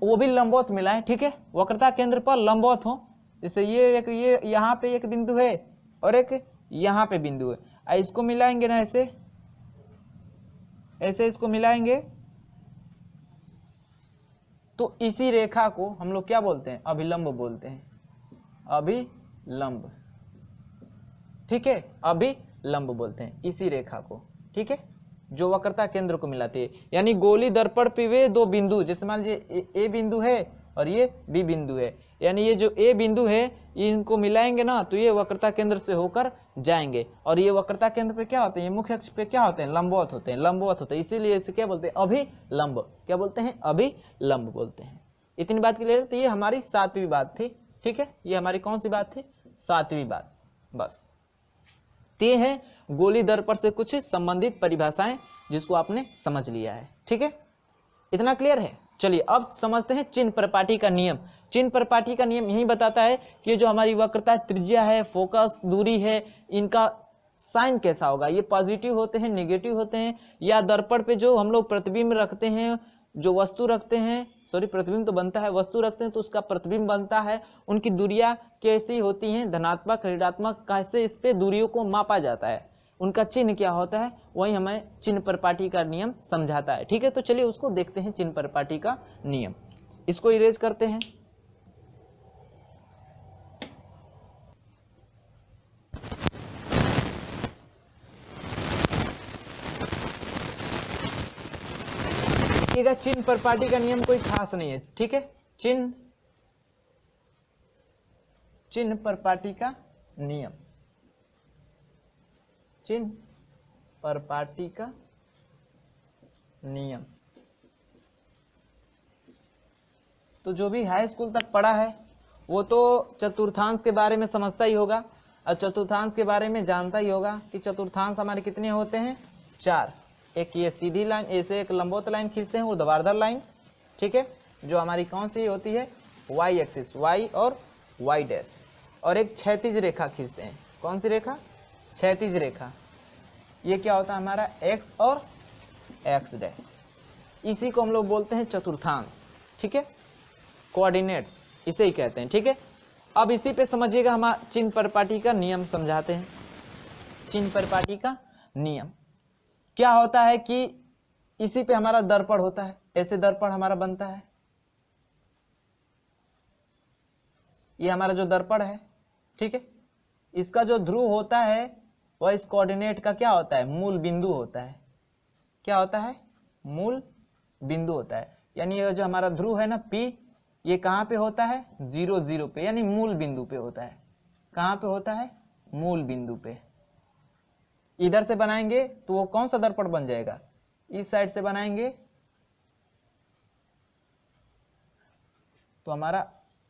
वो भी लंबवत मिला है, ठीक है, वक्रता केंद्र पर लंबवत हो, जैसे ये एक, ये यहाँ पे एक बिंदु है और एक यहाँ पे बिंदु है, इसको मिलाएंगे ना ऐसे, ऐसे इसको मिलाएंगे, तो इसी रेखा को हम लोग क्या बोलते हैं, अभिलंब बोलते हैं, अभिलंब, ठीक है, अभिलंब बोलते हैं इसी रेखा को, ठीक है, जो वक्रता केंद्र को मिलाती है। यानी गोली दर्पण पे वे दो बिंदु, जैसे मान लीजिए ए बिंदु है और ये बी बिंदु है, यानी ये जो ए बिंदु है इनको मिलाएंगे ना तो ये वक्रता केंद्र से होकर जाएंगे, और ये वक्रता केंद्र पे क्या होते हैं, ये मुख्य अक्ष पे क्या होते हैं, लंबवत होते हैं, लंबवत होते हैं, इसीलिए इसे क्या बोलते हैं, अभिलंब, क्या बोलते हैं, अभिलंब बोलते हैं। इतनी बात क्लियर है। तो ये हमारी 7वीं बात थी, ठीक है, ये हमारी कौन सी बात थी, 7वीं बात। बस ये है गोली दर्पण से कुछ संबंधित परिभाषाएं जिसको आपने समझ लिया है, ठीक है, इतना क्लियर है। चलिए अब समझते हैं चिन्ह परिपाटी का नियम। चिन्ह परिपाटी का नियम यही बताता है कि जो हमारी वक्रता त्रिज्या है, फोकस दूरी है, इनका साइन कैसा होगा, ये पॉजिटिव होते हैं, नेगेटिव होते हैं, या दर्पण पे जो हम लोग प्रतिबिंब रखते हैं, जो वस्तु रखते हैं, सॉरी प्रतिबिंब तो बनता है, वस्तु रखते हैं तो उसका प्रतिबिंब बनता है, उनकी दूरियां कैसी होती हैं, धनात्मक ऋणात्मक, कैसे इस पे दूरियों को मापा जाता है, उनका चिन्ह क्या होता है, वही हमें चिन्ह परिपाटी का नियम समझाता है, ठीक है। तो चलिए उसको देखते हैं, चिन्ह परिपाटी का नियम, इसको इरेज करते हैं। चिन्ह परिपाटी का नियम कोई खास नहीं है, ठीक है, चिन्ह परिपाटी का नियम, चिन्ह परिपाटी का नियम, तो जो भी हाई स्कूल तक पढ़ा है वो तो चतुर्थांश के बारे में समझता ही होगा, और चतुर्थांश के बारे में जानता ही होगा कि चतुर्थांश हमारे कितने होते हैं, 4, एक ये सीधी लाइन, ऐसे एक लंबवत लाइन खींचते हैं, ऊर्ध्वाधर लाइन, ठीक है, जो हमारी कौन सी होती है, वाई एक्सिस, वाई और वाई डैश, और एक क्षैतिज रेखा खींचते हैं, कौन सी रेखा, क्षैतिज रेखा, ये क्या होता है हमारा एक्स और एक्स डैश, इसी को हम लोग बोलते हैं चतुर्थांश, ठीक है, कोऑर्डिनेट्स इसे ही कहते हैं, ठीक है। अब इसी पे समझिएगा, हम चिन्ह परिपाटी का नियम समझाते हैं। चिन्ह परिपाटी का नियम क्या होता है कि इसी पे हमारा दर्पण होता है, ऐसे दर्पण हमारा बनता है, ये हमारा जो दर्पण है, ठीक है, इसका जो ध्रुव होता है वह इस कोऑर्डिनेट का क्या होता है, मूल बिंदु होता है, क्या होता है, मूल बिंदु होता है, यानी ये जो हमारा ध्रुव है ना P, ये कहाँ पे होता है, 0 0 पे, यानी मूल बिंदु पे होता है, कहाँ पे होता है, मूल बिंदु पे। इधर से बनाएंगे तो वो कौन सा दर्पण बन जाएगा, इस साइड से बनाएंगे तो हमारा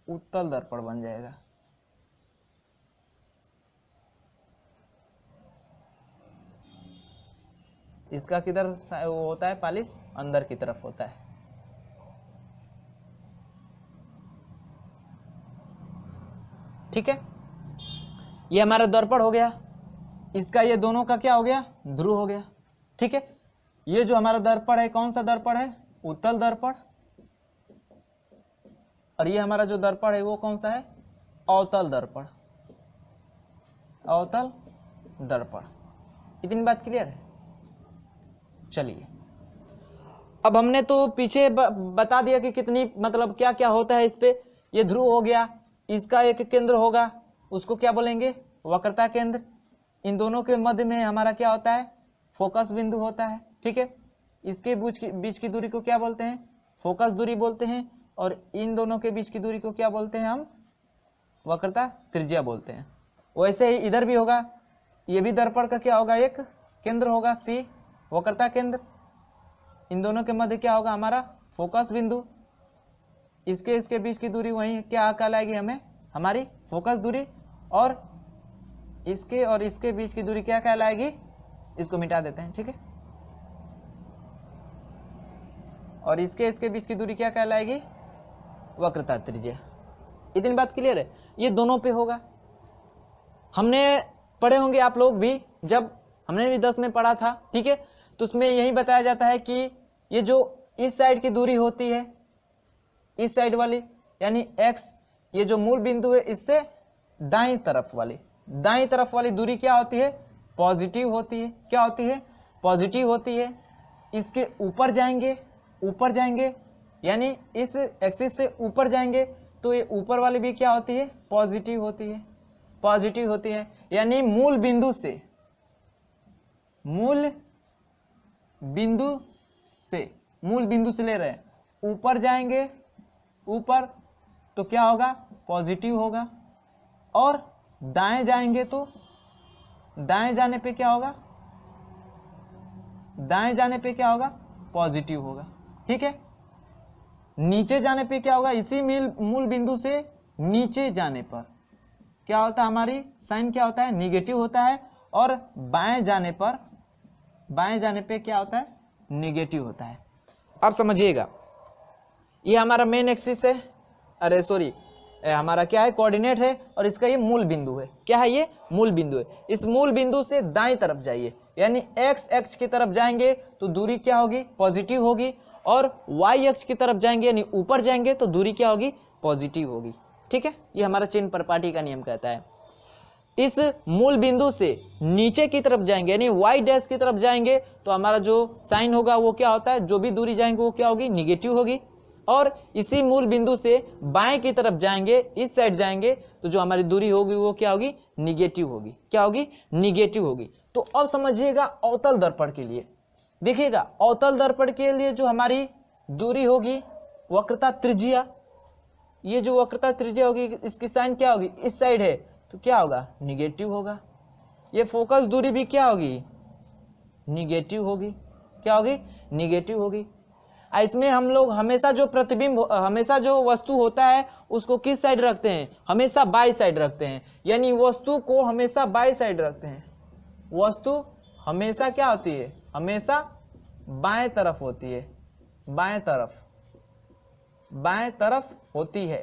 उत्तल दर्पण बन जाएगा, इसका किधर वो होता है, पालिश अंदर की तरफ होता है, ठीक है, ये हमारा दर्पण हो गया, इसका ये दोनों का क्या हो गया, ध्रुव हो गया, ठीक है। ये जो हमारा दर्पण है कौन सा दर्पण है, उत्तल दर्पण, और ये हमारा जो दर्पण है वो कौन सा है, अवतल दर्पण, अवतल दर्पण। इतनी बात क्लियर है। चलिए अब हमने तो पीछे बता दिया कि कितनी मतलब क्या क्या होता है इस पे, ये ध्रुव हो गया, इसका एक केंद्र होगा, उसको क्या बोलेंगे, वक्रता केंद्र, इन दोनों के मध्य में हमारा क्या होता है, फोकस बिंदु होता है, ठीक है, इसके बीच की दूरी को क्या बोलते हैं, फोकस दूरी बोलते हैं, और इन दोनों के बीच की दूरी को क्या बोलते हैं हम, वक्रता त्रिज्या बोलते हैं। वैसे ही इधर भी होगा, ये भी दर्पण का क्या होगा, एक केंद्र होगा C, वक्रता केंद्र, इन दोनों के मध्य क्या होगा हमारा फोकस बिंदु, इसके बीच की दूरी वही क्या कहलाएगी हमें, हमारी फोकस दूरी, और इसके बीच की दूरी क्या कहलाएगी, इसको मिटा देते हैं, ठीक है। और इसके बीच की दूरी क्या कहलाएगी, वक्रता त्रिज्या। इतनी बात क्लियर है, ये दोनों पे होगा। हमने पढ़े होंगे आप लोग भी, जब हमने भी 10 में पढ़ा था, ठीक है, तो उसमें यही बताया जाता है कि ये जो इस साइड की दूरी होती है, इस साइड वाली यानी x, ये जो मूल बिंदु है इससे दाईं तरफ वाली दूरी क्या होती है, पॉजिटिव होती है। क्या होती है, पॉजिटिव होती है। इसके ऊपर जाएंगे यानी इस एक्सिस से ऊपर जाएंगे तो ये ऊपर वाली भी क्या होती है, पॉजिटिव होती है। यानी मूल बिंदु से ले रहे हैं, ऊपर जाएंगे, ऊपर तो क्या होगा, पॉजिटिव होगा, और दाएं जाएंगे तो दाएं जाने पे क्या होगा, पॉजिटिव होगा, ठीक है। नीचे जाने पे क्या होगा, इसी मूल बिंदु से नीचे जाने पर क्या होता है, हमारी साइन क्या होता है, निगेटिव होता है, और बाएं जाने पे क्या होता है, निगेटिव होता है। अब समझिएगा, ये हमारा मेन एक्सिस है, अरे सॉरी हमारा क्या है, कोऑर्डिनेट है, और इसका ये मूल बिंदु है। क्या है, ये मूल बिंदु है। इस मूल बिंदु से दाईं तरफ जाइए, यानी एक्स एक्स की तरफ जाएंगे तो दूरी क्या होगी, पॉजिटिव होगी, और वाई एक्स की तरफ जाएंगे यानी ऊपर जाएंगे तो दूरी क्या होगी, पॉजिटिव होगी, ठीक है। ये हमारा चिन्ह परिपाटी का नियम कहता है। इस मूल बिंदु से नीचे की तरफ जाएंगे यानी वाई डैश की तरफ जाएंगे तो हमारा जो साइन होगा वो क्या होता है, जो भी दूरी जाएंगे वो क्या होगी, निगेटिव होगी। और इसी मूल बिंदु से बाएं की तरफ जाएंगे, इस साइड जाएंगे तो जो हमारी दूरी होगी वो क्या होगी, निगेटिव होगी। क्या होगी, निगेटिव होगी। तो अब समझिएगा अवतल दर्पण के लिए, देखिएगा अवतल दर्पण के लिए जो हमारी दूरी होगी, वक्रता त्रिज्या, ये जो वक्रता त्रिज्या होगी इसकी साइन क्या होगी, इस साइड है तो क्या होगा, निगेटिव होगा। ये फोकस दूरी भी क्या होगी, निगेटिव होगी। क्या होगी, निगेटिव होगी। इसमें हम लोग हमेशा जो प्रतिबिंब, हमेशा जो वस्तु होता है उसको किस साइड रखते हैं, हमेशा बाई साइड रखते हैं, यानी वस्तु को हमेशा बाई साइड रखते हैं। वस्तु हमेशा क्या होती है, हमेशा बाएं तरफ होती है, बाएं तरफ होती है,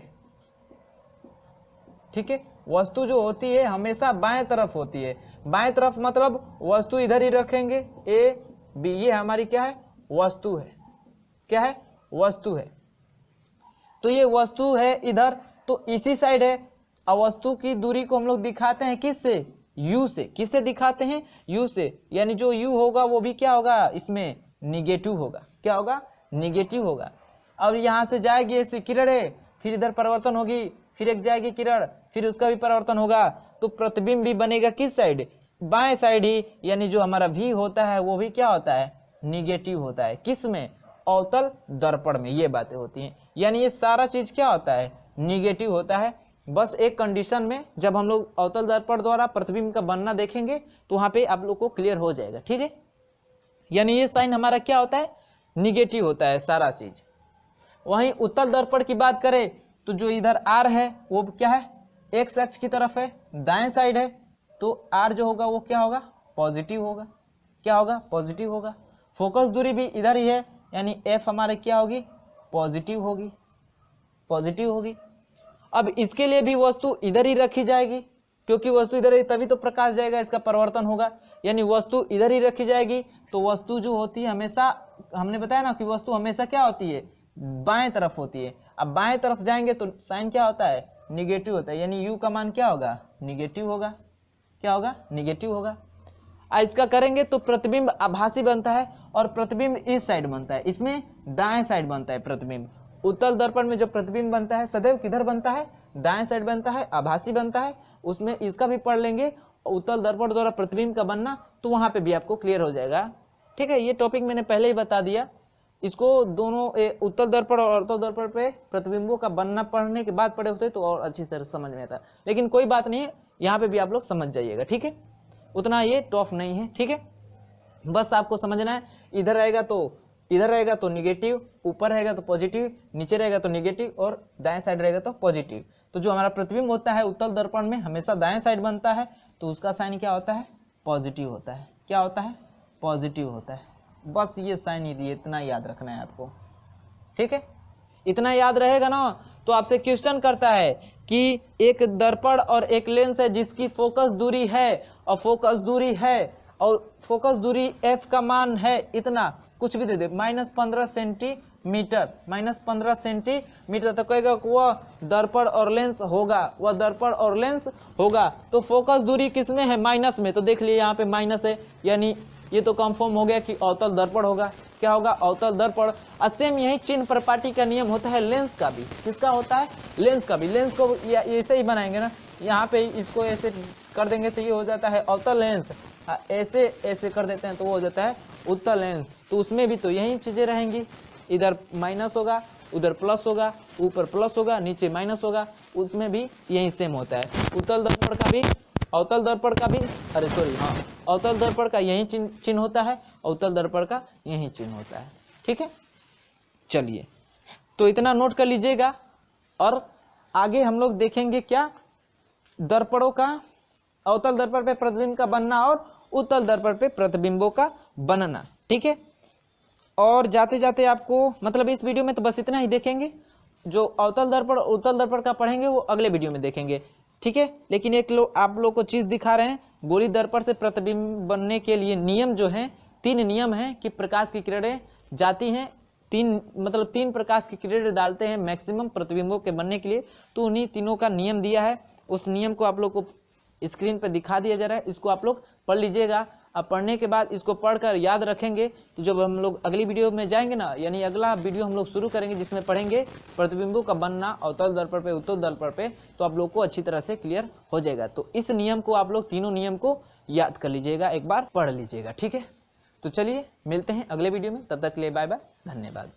ठीक है। वस्तु जो होती है हमेशा बाएं तरफ होती है। बाएं तरफ मतलब वस्तु इधर ही रखेंगे, ए बी, ये हमारी क्या है, वस्तु है। क्या है, वस्तु है। तो ये वस्तु है इधर, तो इसी साइड है। अब वस्तु की दूरी को हम लोग दिखाते हैं किससे, यू से। किससे दिखाते हैं, यू से। यानी जो यू होगा वो भी क्या होगा, इसमें निगेटिव होगा। क्या होगा, निगेटिव होगा। अब यहाँ से जाएगी ऐसी किरण है, फिर इधर परिवर्तन होगी, फिर एक जाएगी किरण, फिर उसका भी परिवर्तन होगा, तो प्रतिबिंब भी बनेगा किस साइड, बाएं साइड ही। यानी जो हमारा भी होता है वो भी क्या होता है, निगेटिव होता है। किस में, अवतल दर्पण में। ये बातें होती हैं, यानी ये सारा चीज क्या होता है, निगेटिव होता है। बस एक कंडीशन में, जब हम लोग अवतल दर्पण द्वारा प्रतिबिंब का बनना देखेंगे तो वहां पे आप लोग को क्लियर हो जाएगा, ठीक है। यानी ये साइन हमारा क्या होता है, निगेटिव होता है सारा चीज। वहीं उत्तल दर्पण की बात करें तो जो इधर आर है वो क्या है, एक्स अक्ष की तरफ है, दाएं साइड है, तो आर जो होगा वो क्या होगा, पॉजिटिव होगा। क्या होगा, पॉजिटिव होगा। फोकस दूरी भी इधर ही है, यानी एफ हमारे क्या होगी, पॉजिटिव होगी, पॉजिटिव होगी। अब इसके लिए भी वस्तु इधर ही रखी जाएगी, क्योंकि वस्तु इधर है तभी तो प्रकाश जाएगा, इसका परिवर्तन होगा। यानी वस्तु इधर ही रखी जाएगी। तो वस्तु जो होती है हमेशा, हमने बताया ना कि वस्तु हमेशा क्या होती है, बाएं तरफ होती है। अब बाएं तरफ जाएंगे तो साइन क्या होता है, निगेटिव होता है। यानी यू का मान क्या होगा, निगेटिव होगा। क्या होगा, निगेटिव होगा। इसका करेंगे तो प्रतिबिंब आभासी बनता है, और प्रतिबिंब इस साइड बनता है, इसमें दाएं साइड बनता है प्रतिबिंब। उत्तल दर्पण में जो प्रतिबिंब बनता है सदैव किधर बनता है, दाएं साइड बनता है, आभासी बनता है। उसमें इसका भी पढ़ लेंगे, उत्तल दर्पण द्वारा प्रतिबिंब का बनना, तो वहां पे भी आपको क्लियर हो जाएगा, ठीक है। ये टॉपिक मैंने पहले ही बता दिया। इसको दोनों उत्तल दर्पण और अवतल दर्पण पे प्रतिबिंबों का बनना पढ़ने के बाद पढ़े होते तो और अच्छी तरह समझ में आता, लेकिन कोई बात नहीं है, यहाँ पे भी आप लोग समझ जाइएगा, ठीक है। उतना ये टफ नहीं है, ठीक है। बस आपको समझना है, इधर रहेगा तो निगेटिव, ऊपर रहेगा तो पॉजिटिव, नीचे रहेगा तो निगेटिव, और दाएं साइड रहेगा तो पॉजिटिव। तो जो हमारा प्रतिबिंब होता है उत्तल दर्पण में हमेशा दाएं साइड बनता है, तो उसका साइन क्या होता है, पॉजिटिव होता है। क्या होता है, पॉजिटिव होता है। बस ये साइन ही दिए, इतना याद रखना है आपको, ठीक है। इतना याद रहेगा ना तो आपसे क्वेश्चन करता है कि एक दर्पण और एक लेंस है जिसकी फोकस दूरी है और फोकस दूरी है और फोकस दूरी f का मान है इतना, कुछ भी दे दे, -15 सेंटीमीटर, -15 सेंटीमीटर, तो कहेगा वह दर्पण और लेंस होगा, वह दर्पण और लेंस होगा। तो फोकस दूरी किसमें है? माइनस में। तो देख लिए यहाँ पे माइनस है, यानी ये तो कंफर्म हो गया कि अवतल दर्पण होगा। क्या होगा? अवतल दर्पण। सेम यही चिन्ह प्रपाटी का नियम होता है लेंस का भी। किसका होता है? लेंस का भी। लेंस को ऐसे ही बनाएंगे ना, यहाँ पे इसको ऐसे कर देंगे तो ये हो जाता है अवतल लेंस, ऐसे ऐसे कर देते हैं तो वो हो जाता है उत्तल लेंस। तो उसमें भी तो यही चीजें रहेंगी, इधर माइनस होगा, उधर प्लस होगा, ऊपर प्लस होगा, नीचे माइनस होगा, उसमें भी यही सेम होता है। उत्तल दर्पण का भी, अवतल दर्पण का भी, अरे सॉरी हाँ, अवतल दर्पण का यही चिन्ह होता है, अवतल दर्पण का यही चिन्ह होता है, ठीक है। चलिए, तो इतना नोट कर लीजिएगा और आगे हम लोग देखेंगे क्या, दर्पणों का, अवतल दर्पण पे प्रतिबिंब का बनना और उत्तल दर्पण पे प्रतिबिंबों का बनना, ठीक है। और जाते जाते आपको मतलब इस वीडियो में तो बस इतना ही देखेंगे, जो अवतल दर्पण उत्तल दर्पण का पढ़ेंगे वो अगले वीडियो में देखेंगे, ठीक है। लेकिन एक आप लोग को चीज दिखा रहे हैं, गोलीय दर्पण से प्रतिबिंब बनने के लिए नियम जो है, 3 नियम हैं कि प्रकाश की किरणें जाती हैं, 3 प्रकाश की किरणें डालते हैं मैक्सिमम प्रतिबिंबों के बनने के लिए। तो उन्हीं तीनों का नियम दिया है, उस नियम को आप लोग को स्क्रीन पर दिखा दिया जा रहा है, इसको आप लोग पढ़ लीजिएगा। अब पढ़ने के बाद इसको पढ़कर याद रखेंगे तो जब हम लोग अगली वीडियो में जाएंगे ना, यानी अगला वीडियो हम लोग शुरू करेंगे जिसमें पढ़ेंगे प्रतिबिंबों का बनना अवतल दर्पण पे उत्तल दर्पण पे, तो आप लोग को अच्छी तरह से क्लियर हो जाएगा। तो इस नियम को आप लोग, तीनों नियम को याद कर लीजिएगा, एक बार पढ़ लीजिएगा, ठीक है। तो चलिए मिलते हैं अगले वीडियो में, तब तक के लिए बाय बाय, धन्यवाद।